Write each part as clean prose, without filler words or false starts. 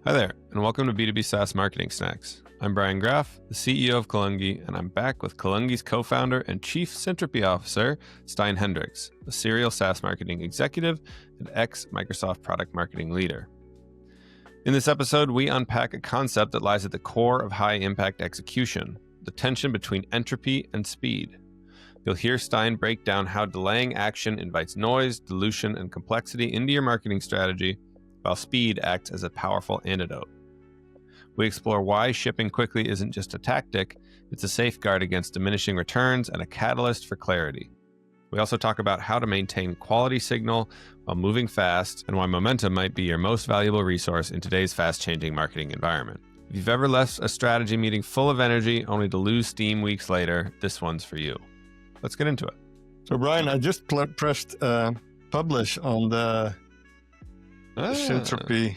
Hi there, and welcome to B2B SaaS Marketing Snacks. I'm Brian Graf, the CEO of Kalungi, and I'm back with Kalungi's co-founder and chief entropy officer, Stijn Hendrikse, a serial SaaS marketing executive and ex-Microsoft product marketing leader. In this episode, we unpack a concept that lies at the core of high-impact execution, the tension between entropy and speed. You'll hear Stijn break down how delaying action invites noise, dilution, and complexity into your marketing strategy, while speed acts as a powerful antidote. We explore why shipping quickly isn't just a tactic, it's a safeguard against diminishing returns and a catalyst for clarity. We also talk about how to maintain quality signal while moving fast, and why momentum might be your most valuable resource in today's fast-changing marketing environment. If you've ever left a strategy meeting full of energy only to lose steam weeks later, this one's for you. Let's get into it. So Brian, I just pressed publish on the entropy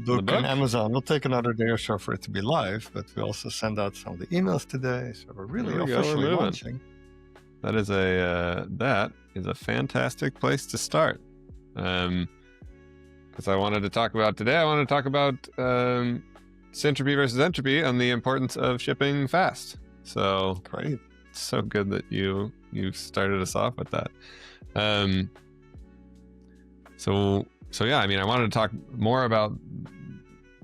book on Amazon. It'll take another day or so for it to be live, but we also send out some of the emails today, so we're really officially launching. That is a fantastic place to start. Because I wanted to talk about entropy versus entropy and the importance of shipping fast. So great. It's so good that you started us off with that. So yeah, I mean, I wanted to talk more about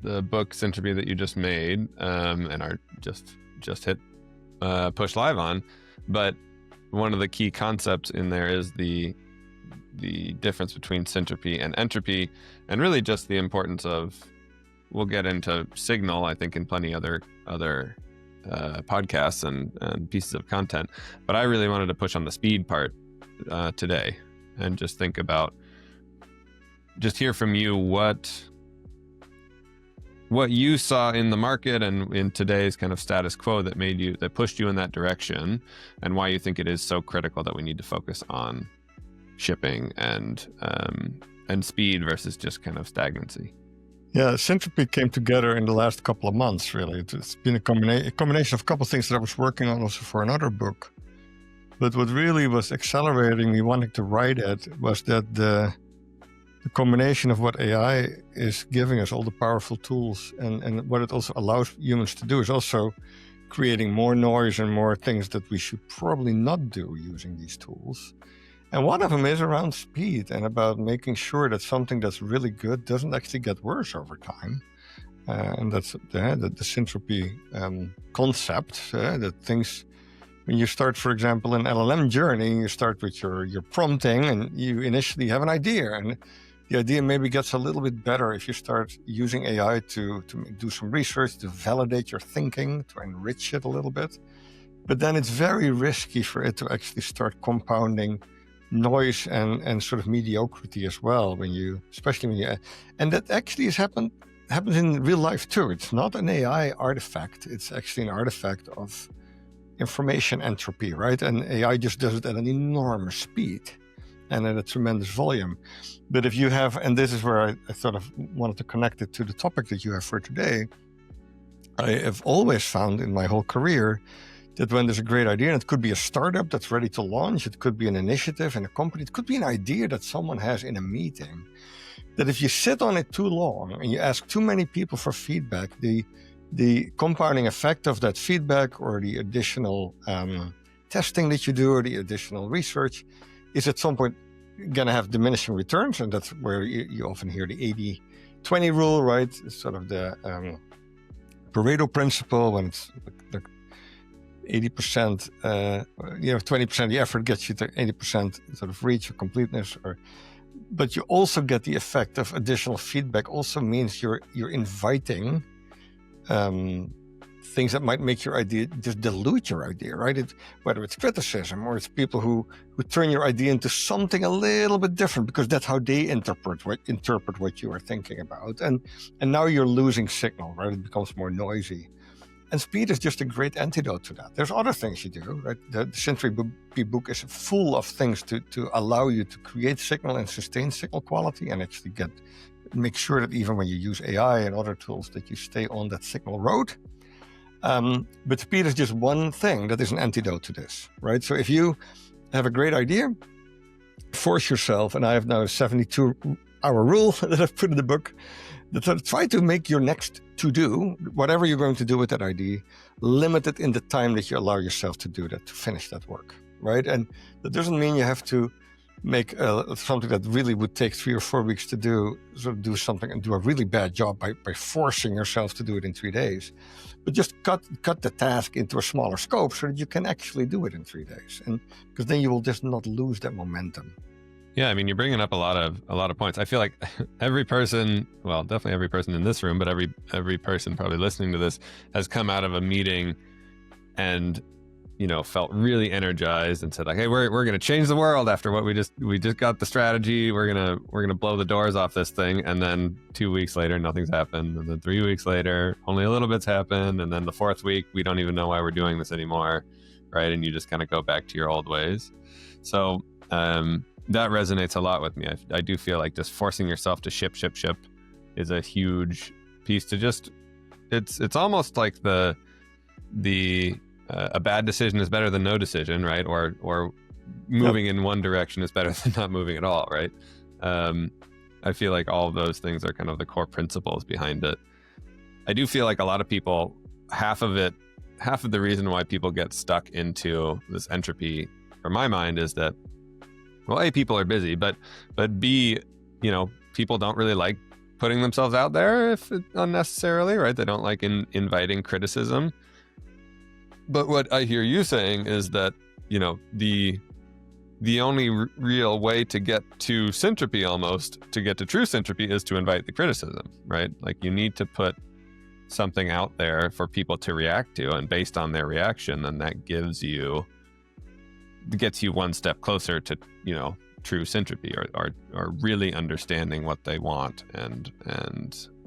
the book Entropy that you just made and are just hit push live on. But one of the key concepts in there is the difference between entropy and entropy, and really just the importance of. We'll get into signal, I think, in plenty other podcasts and pieces of content. But I really wanted to push on the speed part today, and just think about. Just hear from you what you saw in the market and in today's kind of status quo that pushed you in that direction, and why you think it is so critical that we need to focus on shipping and speed versus just kind of stagnancy. Yeah, entropy came together in the last couple of months, really. It's been a combination of a couple of things that I was working on also for another book. But what really was accelerating me wanting to write it was that the combination of what AI is giving us, all the powerful tools, and what it also allows humans to do is also creating more noise and more things that we should probably not do using these tools. And one of them is around speed and about making sure that something that's really good doesn't actually get worse over time. And that's the entropy concept, that things. When you start, for example, an LLM journey, you start with your prompting, and you initially have an idea, and the idea maybe gets a little bit better if you start using AI to do some research, to validate your thinking, to enrich it a little bit. But then it's very risky for it to actually start compounding noise and sort of mediocrity as well. And that actually happens in real life too. It's not an AI artifact. It's actually an artifact of information entropy, right? And AI just does it at an enormous speed and at a tremendous volume. But if you have, and this is where I sort of wanted to connect it to the topic that you have for today, I have always found in my whole career that when there's a great idea, and it could be a startup that's ready to launch, it could be an initiative in a company, it could be an idea that someone has in a meeting, that if you sit on it too long and you ask too many people for feedback, the compounding effect of that feedback or the additional testing that you do or the additional research is at some point going to have diminishing returns. And that's where you often hear the 80-20 rule, right? It's sort of the Pareto principle, when it's like 80%, 20% of the effort gets you to 80% sort of reach or completeness. But you also get the effect of additional feedback. Also means you're inviting things that might make your idea just dilute your idea, right? Whether it's criticism or it's people who turn your idea into something a little bit different because that's how they interpret what you are thinking about. And now you're losing signal, right? It becomes more noisy. And speed is just a great antidote to that. There's other things you do, right? The entropy book is full of things to allow you to create signal and sustain signal quality and actually make sure that even when you use AI and other tools that you stay on that signal road. But speed is just one thing that is an antidote to this, right? So if you have a great idea, force yourself, and I have now a 72-hour rule that I've put in the book, So try to make your next to-do, whatever you're going to do with that idea, limited in the time that you allow yourself to do that, to finish that work, right? And that doesn't mean you have to make something that really would take 3 or 4 weeks to do, sort of do something and do a really bad job by forcing yourself to do it in 3 days. But just cut the task into a smaller scope so that you can actually do it in 3 days. And because then you will just not lose that momentum. Yeah, I mean, you're bringing up a lot of points. I feel like every person, well, definitely every person in this room, but every person probably listening to this has come out of a meeting and, you know, felt really energized and said like, hey, we're going to change the world after what we just got the strategy. We're going to blow the doors off this thing. And then 2 weeks later, nothing's happened. And then 3 weeks later, only a little bit's happened. And then the 4th week, we don't even know why we're doing this anymore. Right. And you just kind of go back to your old ways. So, that resonates a lot with me. I do feel like just forcing yourself to ship is a huge piece to just, it's almost like a bad decision is better than no decision, right? Or moving in one direction is better than not moving at all, right? I feel like all of those things are kind of the core principles behind it. I do feel like a lot of people, half of the reason why people get stuck into this entropy, from my mind, is that, well, A, people are busy, but B, you know, people don't really like putting themselves out there unnecessarily, right? They don't like inviting criticism. But what I hear you saying is that, you know, the only real way to get to syntropy, almost to get to true syntropy, is to invite the criticism, right? Like you need to put something out there for people to react to, and based on their reaction, then that gets you one step closer to, you know, true syntropy, or really understanding what they want and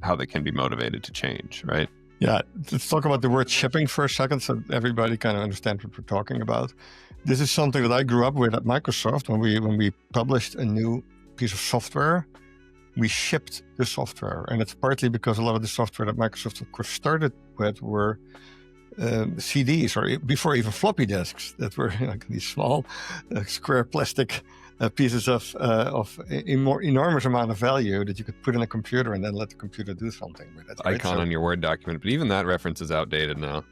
how they can be motivated to change, right? Yeah, let's talk about the word shipping for a second so everybody kind of understands what we're talking about. This is something that I grew up with at Microsoft. When we published a new piece of software, we shipped the software. And it's partly because a lot of the software that Microsoft, of course, started with were CDs, or before even floppy disks, that were like these small square plastic pieces of enormous amount of value that you could put in a computer and then let the computer do something with it. Right? Icon on your Word document, but even that reference is outdated now.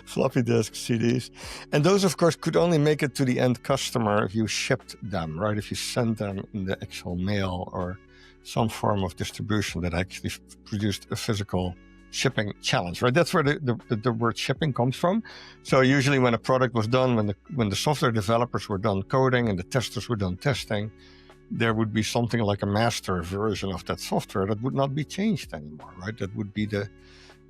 Floppy disks, CDs. And those, of course, could only make it to the end customer if you shipped them, right? If you sent them in the actual mail or some form of distribution that actually produced a physical shipping challenge, right? That's where the word shipping comes from. So usually when a product was done, when the software developers were done coding and the testers were done testing, there would be something like a master version of that software that would not be changed anymore, right? That would be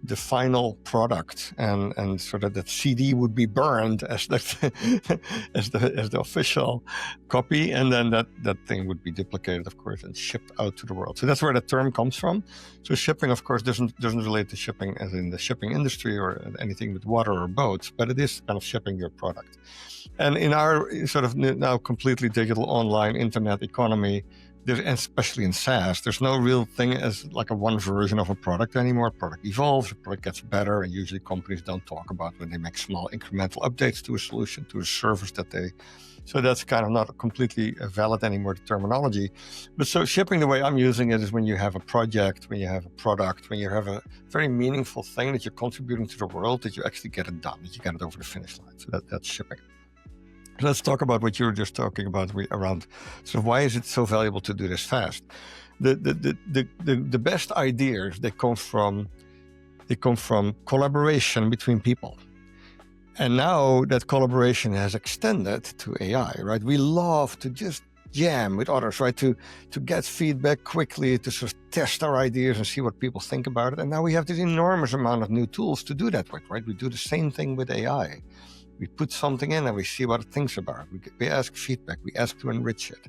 the final product, and so that CD would be burned as the official copy, and then that thing would be duplicated, of course, and shipped out to the world. So that's where the term comes from. So shipping, of course, doesn't relate to shipping as in the shipping industry or anything with water or boats, but it is kind of shipping your product. And in our sort of now completely digital online internet economy, especially in SaaS, there's no real thing as like a one version of a product anymore. A product evolves, a product gets better, and usually companies don't talk about when they make small incremental updates to a solution, to a service so that's kind of not completely valid anymore, the terminology. But so shipping, the way I'm using it, is when you have a project, when you have a product, when you have a very meaningful thing that you're contributing to the world, that you actually get it done, that you get it over the finish line. So that's shipping. Let's talk about what you were just talking about around. So why is it so valuable to do this fast? The best ideas, they come from collaboration between people. And now that collaboration has extended to AI, right? We love to just jam with others, right? To get feedback quickly, to sort of test our ideas and see what people think about it. And now we have this enormous amount of new tools to do that with, right? We do the same thing with AI. We put something in and we see what it thinks about it. We ask feedback, we ask to enrich it.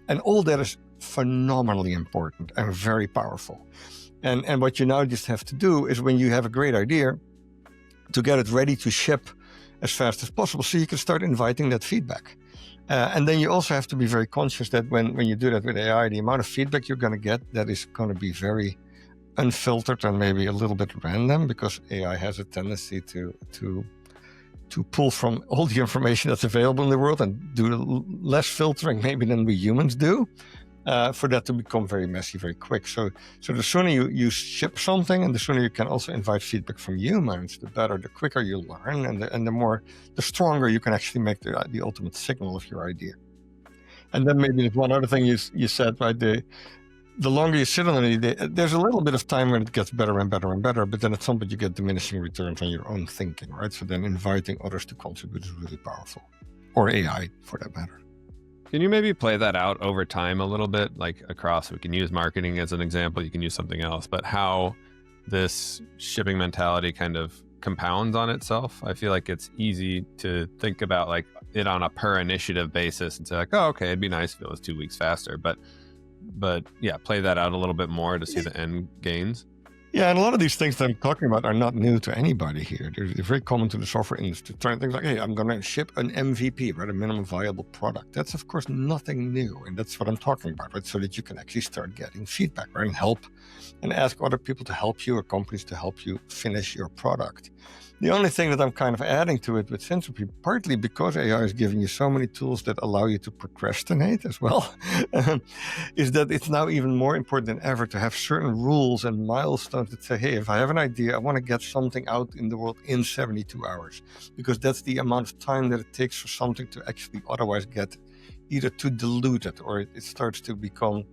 And all that is phenomenally important and very powerful. And what you now just have to do is, when you have a great idea, to get it ready to ship as fast as possible so you can start inviting that feedback. And then you also have to be very conscious that when you do that with AI, the amount of feedback you're going to get, that is going to be very unfiltered and maybe a little bit random, because AI has a tendency to pull from all the information that's available in the world and do less filtering maybe than we humans do. for that to become very messy very quick. So the sooner you ship something, and the sooner you can also invite feedback from humans, the better, the quicker you learn, and the stronger you can actually make the ultimate signal of your idea. And then maybe one other thing you said, right? The longer you sit on an idea, there's a little bit of time when it gets better and better and better, but then at some point you get diminishing returns on your own thinking, right? So then inviting others to contribute is really powerful, or AI for that matter. Can you maybe play that out over time a little bit, like across? We can use marketing as an example, you can use something else, but how this shipping mentality kind of compounds on itself. I feel like it's easy to think about like it on a per initiative basis and say like, oh, okay, it'd be nice if it was 2 weeks faster, but yeah, play that out a little bit more to see the end gains. Yeah, and a lot of these things that I'm talking about are not new to anybody here. They're very common to the software industry. Trying things like, hey, I'm going to ship an MVP, right, a minimum viable product. That's, of course, nothing new. And that's what I'm talking about, right? So that you can actually start getting feedback, right, and help and ask other people to help you or companies to help you finish your product. The only thing that I'm kind of adding to it with Syntropy, partly because AI is giving you so many tools that allow you to procrastinate as well, is that it's now even more important than ever to have certain rules and milestones that say, hey, if I have an idea, I want to get something out in the world in 72 hours, because that's the amount of time that it takes for something to actually otherwise get either too diluted or it starts to become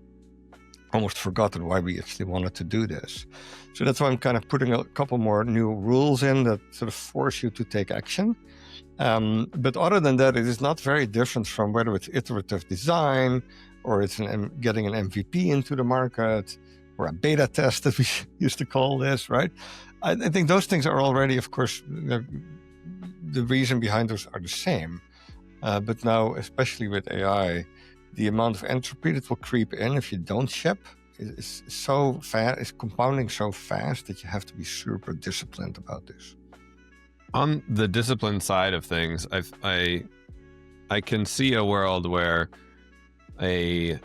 almost forgotten why we actually wanted to do this. So that's why I'm kind of putting a couple more new rules in that sort of force you to take action. But other than that, it is not very different from whether it's iterative design or it's getting an MVP into the market or a beta test that we used to call this, right? I think those things are already, of course, the reason behind those are the same. But now, especially with AI, the amount of entropy that will creep in if you don't ship is so fast, is compounding so fast that you have to be super disciplined about this. On the discipline side of things, I can see a world where a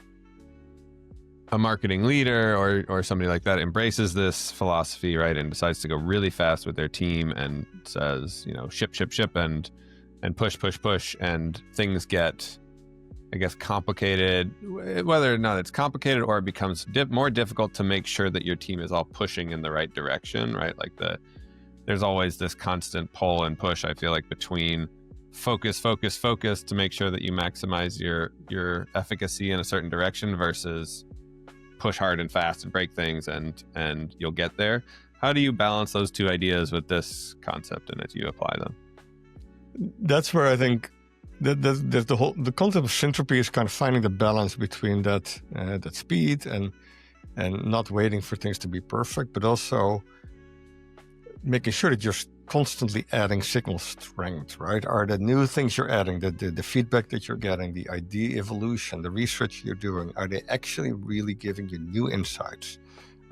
marketing leader or somebody like that embraces this philosophy, right, and decides to go really fast with their team and says, ship and push, and things get, I guess, complicated, whether or not it's complicated or it becomes more difficult to make sure that your team is all pushing in the right direction, right? Like there's always this constant pull and push, I feel like, between focus to make sure that you maximize your efficacy in a certain direction versus push hard and fast and break things and you'll get there. How do you balance those two ideas with this concept and as you apply them? That's where I think the concept of syntropy is kind of finding the balance between that speed and not waiting for things to be perfect, but also making sure that you're constantly adding signal strength, right? Are the new things you're adding, the feedback that you're getting, the idea evolution, the research you're doing, are they actually really giving you new insights?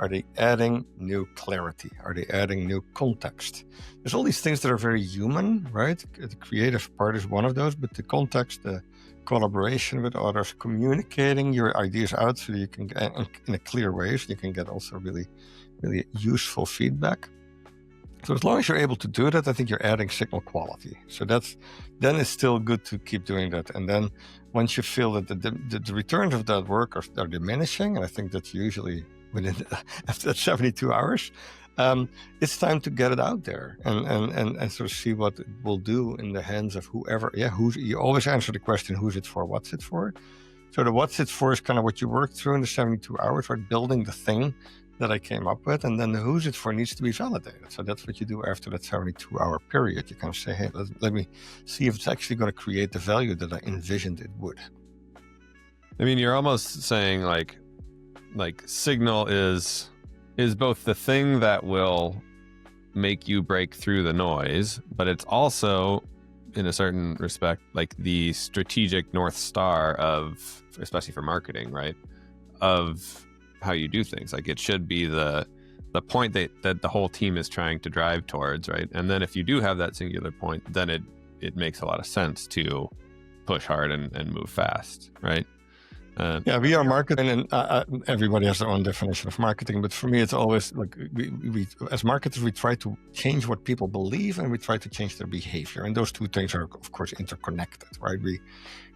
Are they adding new clarity? Are they adding new context? There's all these things that are very human, right? The creative part is one of those, but the context, the collaboration with others, communicating your ideas out so that you can get in a clear way, so you can get also really, really useful feedback. So as long as you're able to do that, I think you're adding signal quality. So then it's still good to keep doing that. And then once you feel that the returns of that work are diminishing, and I think that's usually within after that 72 hours, it's time to get it out there and sort of see what it will do in the hands of whoever. Yeah, you always answer the question, who's it for, what's it for? So the what's it for is kind of what you worked through in the 72 hours, right? Building the thing that I came up with, and then the who's it for needs to be validated. So that's what you do after that 72-hour period. You kind of say, hey, let me see if it's actually going to create the value that I envisioned it would. I mean, you're almost saying like signal is both the thing that will make you break through the noise, but it's also, in a certain respect, like the strategic North Star of, especially for marketing, right, of how you do things. Like it should be the point that the whole team is trying to drive towards, right? And then if you do have that singular point, then it makes a lot of sense to push hard and move fast, right? Yeah, we are marketing, and everybody has their own definition of marketing. But for me, it's always like we as marketers, we try to change what people believe, and we try to change their behavior. And those two things are, of course, interconnected, right?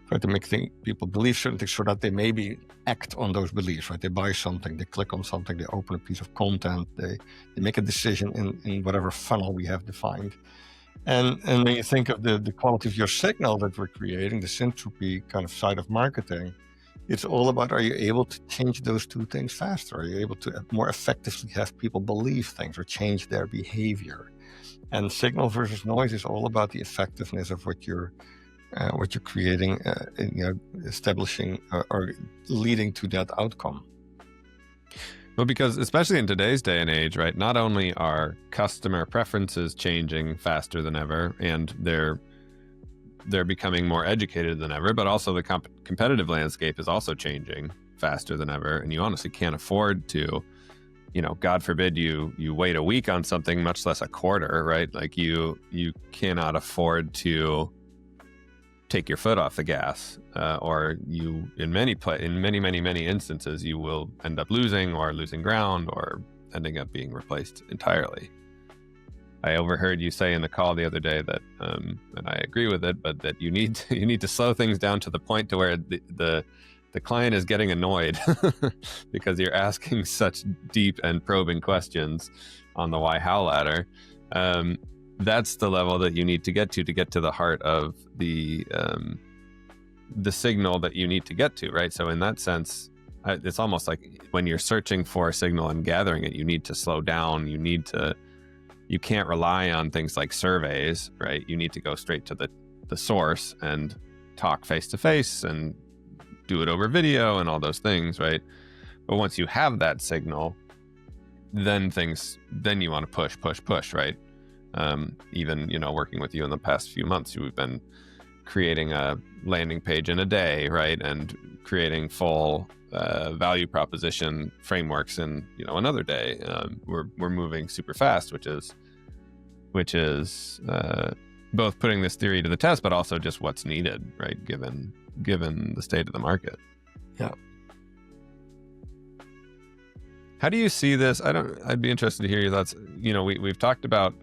try to make people believe certain things so that they maybe act on those beliefs, right? They buy something, they click on something, they open a piece of content, they make a decision in whatever funnel we have defined. And when you think of the quality of your signal that we're creating, the entropy kind of side of marketing, it's all about, are you able to change those two things faster? Are you able to more effectively have people believe things or change their behavior? And signal versus noise is all about the effectiveness of what you're creating, establishing or leading to that outcome. Well, because especially in today's day and age, right, not only are customer preferences changing faster than ever, and they're becoming more educated than ever, but also the competitive landscape is also changing faster than ever. And you honestly can't afford to, God forbid you wait a week on something, much less a quarter, right? Like you cannot afford to take your foot off the gas, or you, in many instances, you will end up losing ground or ending up being replaced entirely. I overheard you say in the call the other day that, and I agree with it, but that you need to slow things down to the point to where the client is getting annoyed because you're asking such deep and probing questions on the why how ladder. That's the level that you need to get to the heart of the signal that you need to get to, right? So in that sense, it's almost like when you're searching for a signal and gathering it, you need to slow down. You can't rely on things like surveys, right? You need to go straight to the source and talk face to face and do it over video and all those things, right? But once you have that signal, then you want to push, right? Even, working with you in the past few months, we've been creating a landing page in a day, right? And creating full value proposition frameworks in, another day. We're moving super fast, which is both putting this theory to the test, but also just what's needed, right? Given the state of the market. Yeah. How do you see this? I'd be interested to hear your thoughts. We've talked about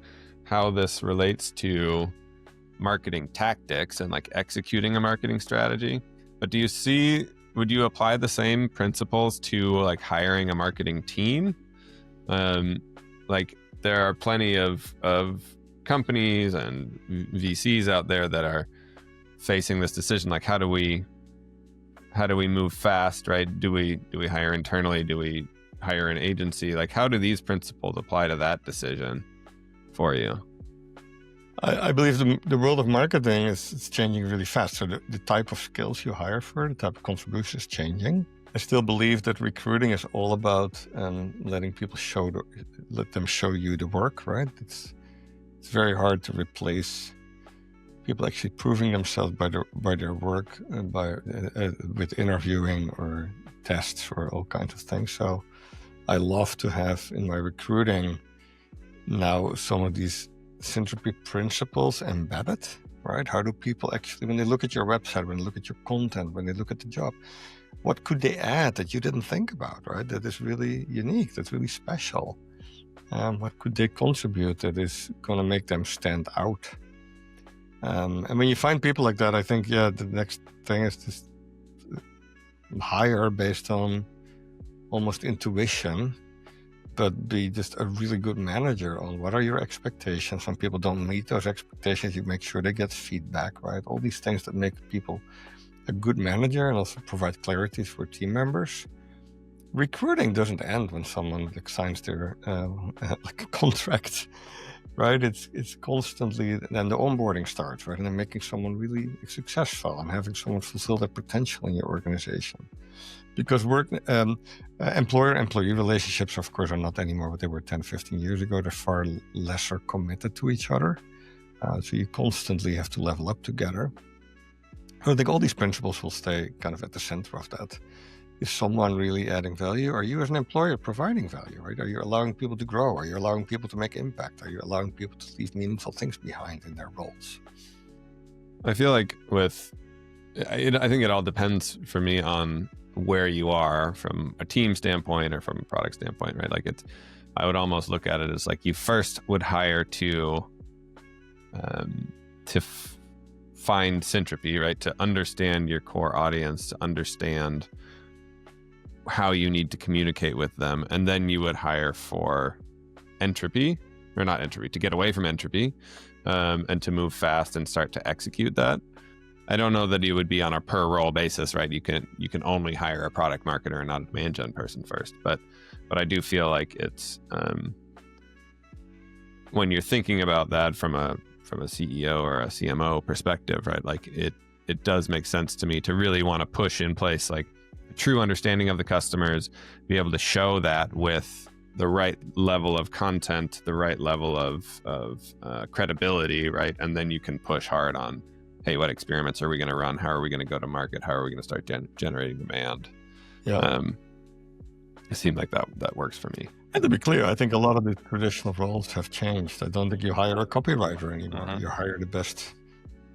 how this relates to marketing tactics and like executing a marketing strategy. But would you apply the same principles to like hiring a marketing team? Like there are plenty of companies and VCs out there that are facing this decision. Like how do we move fast, right? Do we hire internally? Do we hire an agency? Like how do these principles apply to that decision for you? I believe the world of marketing is changing really fast. So the type of skills you hire for, the type of contribution is changing. I still believe that recruiting is all about letting people let them show you the work, right? It's very hard to replace people actually proving themselves by their work, with interviewing or tests or all kinds of things. So I love to have in my recruiting now some of these entropy principles embedded, right? How do people actually, when they look at your website, when they look at your content, when they look at the job, what could they add that you didn't think about, right? That is really unique, that's really special. What could they contribute that is going to make them stand out? And when you find people like that, I think, the next thing is just hire based on almost intuition, but be just a really good manager on what are your expectations. When people don't meet those expectations, you make sure they get feedback, right? All these things that make people a good manager and also provide clarity for team members. Recruiting doesn't end when someone signs their contract, right? It's constantly, then the onboarding starts, right? And then making someone really successful and having someone fulfill their potential in your organization. Because employer-employee relationships, of course, are not anymore what they were 10, 15 years ago. They're far lesser committed to each other. So you constantly have to level up together. I think all these principles will stay kind of at the center of that. Is someone really adding value? Are you as an employer providing value, right? Are you allowing people to grow? Are you allowing people to make impact? Are you allowing people to leave meaningful things behind in their roles? I feel like I think it all depends for me on where you are from a team standpoint or from a product standpoint, right? Like I would almost look at it as like you first would hire to find Syntropy, right? To understand your core audience, to understand how you need to communicate with them. And then you would hire for entropy, or not entropy, to get away from entropy, and to move fast and start to execute that. I don't know that it would be on a per role basis, right? You can only hire a product marketer and not a demand gen person first. But I do feel like it's when you're thinking about that from a CEO or a CMO perspective, right? Like it does make sense to me to really want to push in place like a true understanding of the customers, be able to show that with the right level of content, the right level of credibility, right? And then you can push hard on, hey, what experiments are we going to run? How are we going to go to market? How are we going to start generating demand? Yeah. It seemed like that works for me. And to be clear, I think a lot of the traditional roles have changed. I don't think you hire a copywriter anymore. Uh-huh. You hire the best,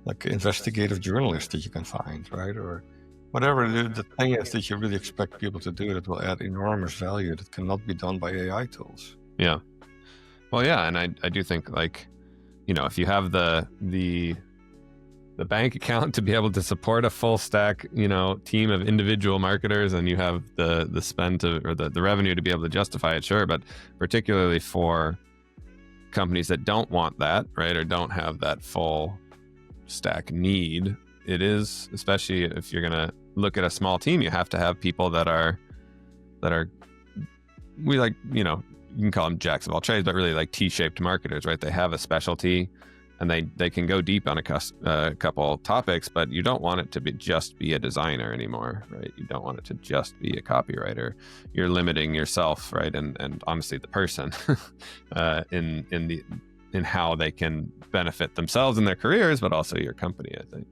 like, investigative journalist that you can find, right? Or whatever the thing is that you really expect people to do that will add enormous value that cannot be done by AI tools. Yeah. Well, yeah, and I do think, like, you know, if you have the bank account to be able to support a full stack, you know, team of individual marketers, and you have the spend to, or the revenue to be able to justify it, sure. But particularly for companies that don't want that, right, or don't have that full stack need, it is, especially if you're going to look at a small team, you have to have people that are we like, you know, you can call them jacks of all trades, but really like T-shaped marketers, right? They have a specialty and they can go deep on a couple topics, but you don't want it to just be a designer anymore, right? You don't want it to just be a copywriter. You're limiting yourself, right? And honestly, the person in how they can benefit themselves in their careers, but also your company, I think.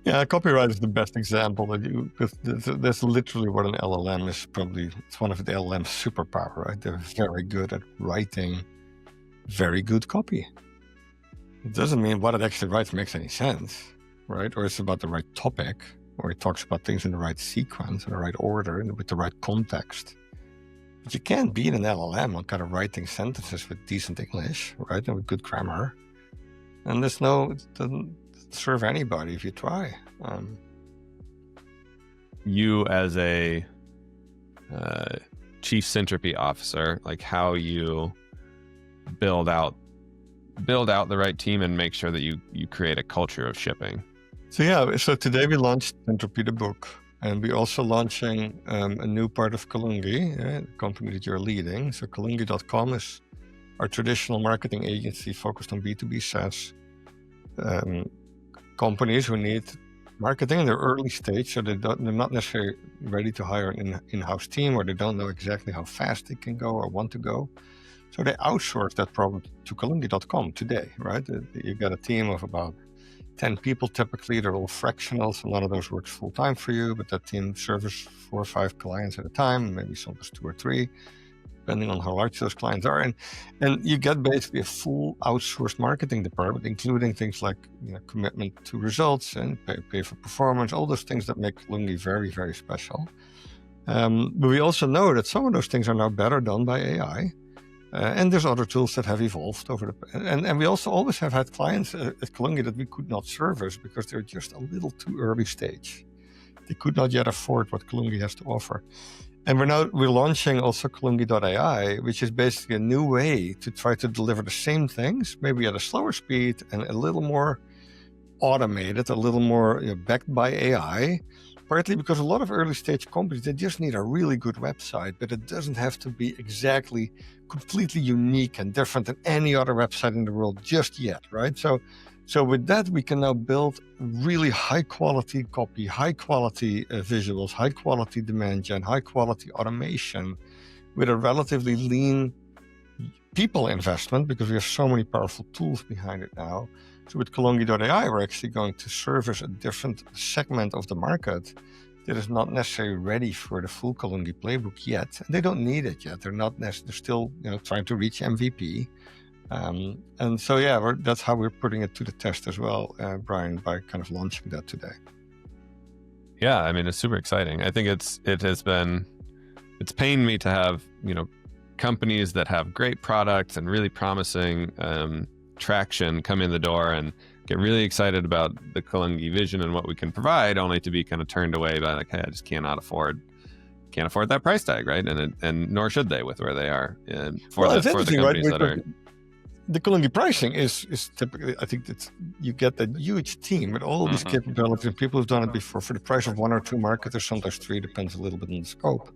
Yeah, copyright is the best example because that's literally what an LLM is. Probably it's one of the LLM's superpower, right? They're very good at writing very good copy. It doesn't mean what it actually writes makes any sense, right? Or it's about the right topic, or it talks about things in the right sequence, in the right order, and with the right context. But you can't beat an LLM on kind of writing sentences with decent English, right? And with good grammar. And it doesn't serve anybody if you try. You as a chief Syntropy officer, like how you build out the right team and make sure that you create a culture of shipping. So today we launched Entropy the book, and we're also launching a new part of Kalungi, the company that you're leading. So Kalungi.com is our traditional marketing agency focused on B2B SaaS companies who need marketing in their early stage, so they're not necessarily ready to hire an in-house team, or they don't know exactly how fast they can go or want to go. So they outsource that problem to Kalungi.com today, right? You got a team of about 10 people typically. They're all fractional, so none of those works full-time for you, but that team serves 4 or 5 clients at a time, maybe sometimes 2 or 3, depending on how large those clients are. And you get basically a full outsourced marketing department, including things like, you know, commitment to results and pay for performance, all those things that make Kalungi very, very special. But we also know that some of those things are now better done by AI. And there's other tools that have evolved and we also always have had clients at Kalungi that we could not service because they're just a little too early stage. They could not yet afford what Kalungi has to offer. And we're launching also Kalungi.ai, which is basically a new way to try to deliver the same things, maybe at a slower speed and a little more automated, a little more, you know, backed by AI. Partly because a lot of early stage companies, they just need a really good website, but it doesn't have to be exactly completely unique and different than any other website in the world just yet, right? So with that, we can now build really high quality copy, high quality visuals, high quality demand gen, high quality automation with a relatively lean people investment because we have so many powerful tools behind it now. So with Kalungi.ai, we're actually going to service a different segment of the market that is not necessarily ready for the full Kalungi playbook yet. And they don't need it yet. They're still, you know, trying to reach MVP. And so, yeah, that's how we're putting it to the test as well, Brian, by kind of launching that today. Yeah, I mean, it's super exciting. I think it's pained me to have, you know, companies that have great products and really promising traction come in the door, and get really excited about the Kalungi vision and what we can provide, only to be kind of turned away by like, hey, I just can't afford that price tag, right? And nor should they with where they are for the companies that are. The Kalungi pricing is typically, I think that you get that huge team with all these capabilities, and people who've done it before for the price of 1 or 2 marketers, sometimes 3, depends a little bit on the scope.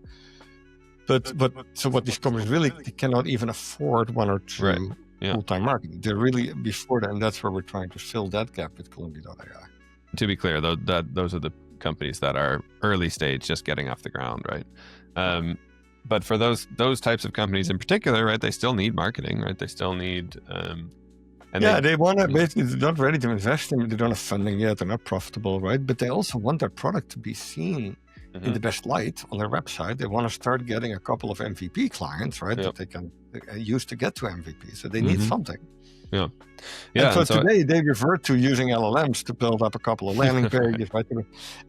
But so what these companies really, they cannot even afford 1 or 2 full-time marketing. They're really before that, and that's where we're trying to fill that gap with Kalungi.ai. To be clear, though, those are the companies that are early stage, just getting off the ground, right? But for those types of companies in particular, right, they still need marketing, right? They still need, they want to basically, they're not ready to invest in it. They don't have funding yet. They're not profitable, right? But they also want their product to be seen in the best light on their website. They want to start getting a couple of MVP clients, right, that they can use to get to MVP. So they need something. And so today they revert to using LLMs to build up a couple of landing pages, right?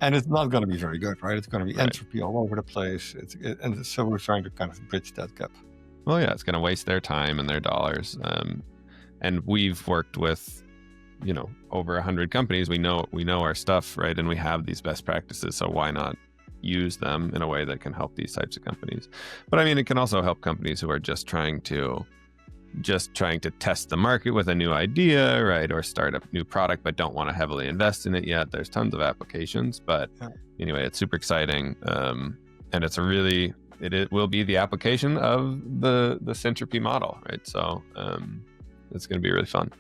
And it's not going to be very good, right? It's going to be entropy all over the place. And so we're trying to kind of bridge that gap. Well, yeah, it's going to waste their time and their dollars. And we've worked with, over 100 companies. We know our stuff, right? And we have these best practices. So why not use them in a way that can help these types of companies? But I mean, it can also help companies who are just trying to test the market with a new idea, right? Or start a new product, but don't want to heavily invest in it yet. There's tons of applications, but anyway, it's super exciting. And it will be the application of the Centropy model, right? So it's going to be really fun.